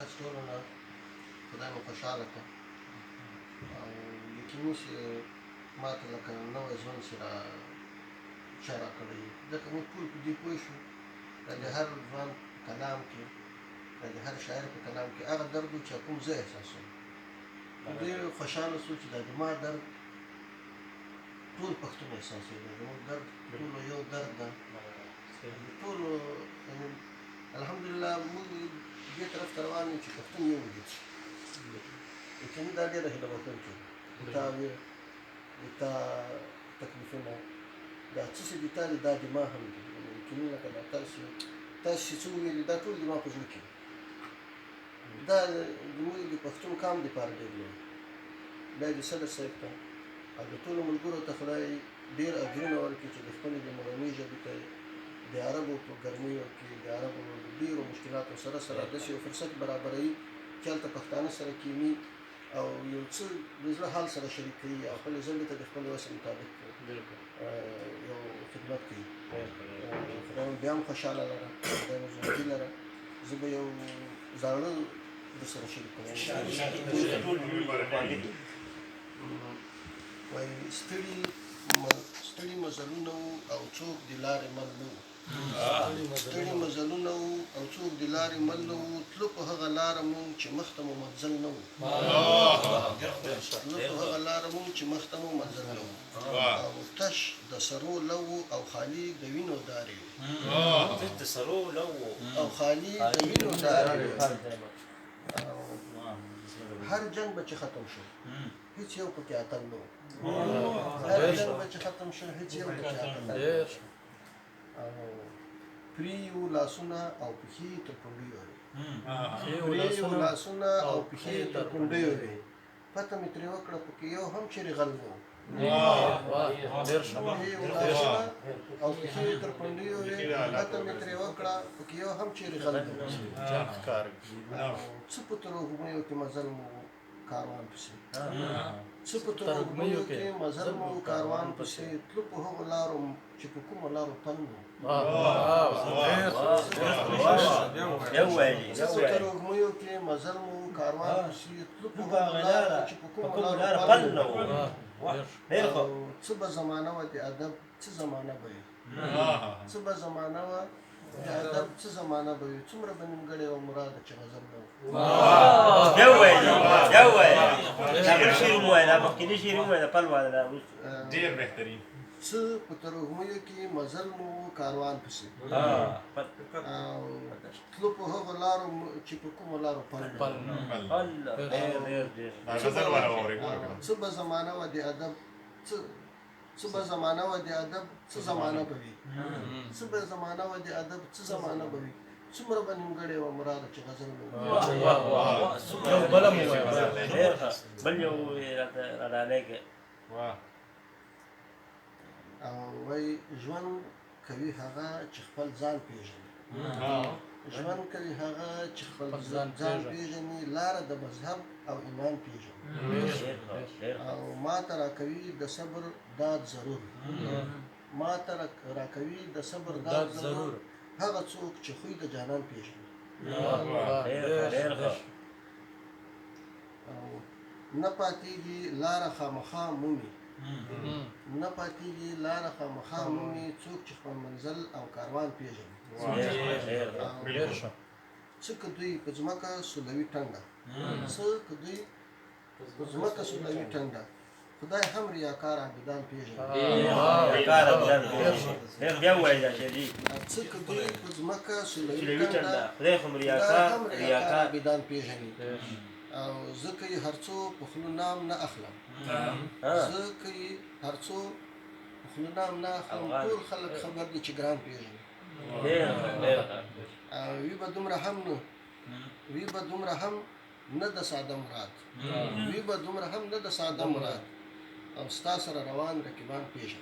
ټولو نه خدای مو خوشحاله کړه او یقیني چې ما ته لکه نوی ژوند چې چا راکړی ځکه موږ ټول په دې پوه شو دا د هر ځوان په کلام کې دا د هر شاعر په کلام کې هغه درد و چې کوم زه احساسوم ډېر خوشحاله شو چې دا زما درد ټول پښتون احساسوي دا زموږ درد ټولو یو درد ده ټولو الحمدلله موږ دې طرف ته روان یو چې پښتون یو وجود شي یقیني دا ډېره هیله بښونکې د تا ویر د تا تکلیفونه دا څه چې د تا دي دا دماغ هم دي یقیني لکه دا تاسو چې څه وویلي دا ټول زما په زړه کې دا زموږ د پښتون قام دپاره ډېر لوی بیا د صدر صاحب ته او د ټولو ملګرو ته خدای ډېر اجرونه ورکړي چې د خپلې د مورنۍ ژبې ته د عربو په ګرمیو کې د عربو د ډېرو مشکلاتو سره داسې یو فرصت برابروي چې هلته پښتانه سره کیني او یو څه د زړه حال سره شریک کوي او خپلې ژبې ته د خپل وس مطابق یو خدمت کوي خدای مو بیا هم خوشحاله لره خدای مو ژوندي لره زه به یو زاړه درسره شریکوم وایي ستړي مزلونه وو او څوک د لارې مل نه وو ستړي مزلونه وو او څوک د لارې مل نه وو تلو په هغه لاره مونږ چې مخته مو منزل نه وو تلو په هغه لاره مونږ چې مخته مو منزل نه وو او تش د سرو لو او خالي د وینو دارې د سرو لو او خالي د وینو دارې هر جنگ به چې ختم شو هیڅ یو پکې اتل نه وو هر جنگ به چې ختم شو هیڅ یو پکې اتل نه وو او پریو لاسونه او پښې تر پنډیو پریو لاسونه او پښې تر پنډیو وې پته مې ترې وکړه پکې یو هم چیرې غل نه وو پریو لاسونه او پښې تر پنډیو وې پته مې ترې وکړه پکې یو هم چیرې غل نه وو څه په تروږمیو کې مزل مو کاروان پسې څه په تروږمیو کې مزل مو کاروان پسې تلو په هغو لارو چې په کومو لارو پل نه وو څه په تروږمیو کې مزل مو کاروان پسې تلو په هغو لارو چې په کومو لارو پل نه وو څه به زمانه وه د ادب څه زمانه به وي څه به زمانه وه د ادب څه زمانه به وي څومره به نیمګړې وه مراده چې غزل نه وو ډېر بهترین څه په تروږمیو کې مزل مو کاروان پسې او تلو په هغو لارو چې په کومو لارو پل څه به زمانه وه د ادب څه به زمانه وه د ادب څه زمانه به وي څه به زمانه وه د ادب څه زمانه به وي څومره به نیمګړې وه مراده چې غزل نه بل یو راډالۍ او وایي ژوند کوي هغه چې خپل ځان پېژني ژوند کوي هغه چې خپل ځان پېژني لاره د مذهب او ایمان پېژني او ما ته راکوي د صبر داد ضرور ما ته راکوي د صبر داد ضرور هغه څوک چې خوی د جانان پېژني او نه پاتېږي لاره خامخا مومي نه پاتېږي لاره خامخا مومي څوک چې خپل منزل او کاروان پېژني څه که دوی په ځمکه سولوي ټنډه څه که دوی په ځمکه سولوي ټنډه خدای هم ریاکار عابدان پېژني څه که دوی په ځمکه سولوي ټنډه خدای هم ریاکار عابدان پېژني او زه که یې هر څو په خوله نام نه اخلم زه که یې هر څو په خوله نام نه اخلم ټول خلک خبر دي چې ګران پېژني او وي به دومره هم نه د ساده مراد وي به دومره هم نه د ساده مراد او ستا سره روان رقیبان پېژني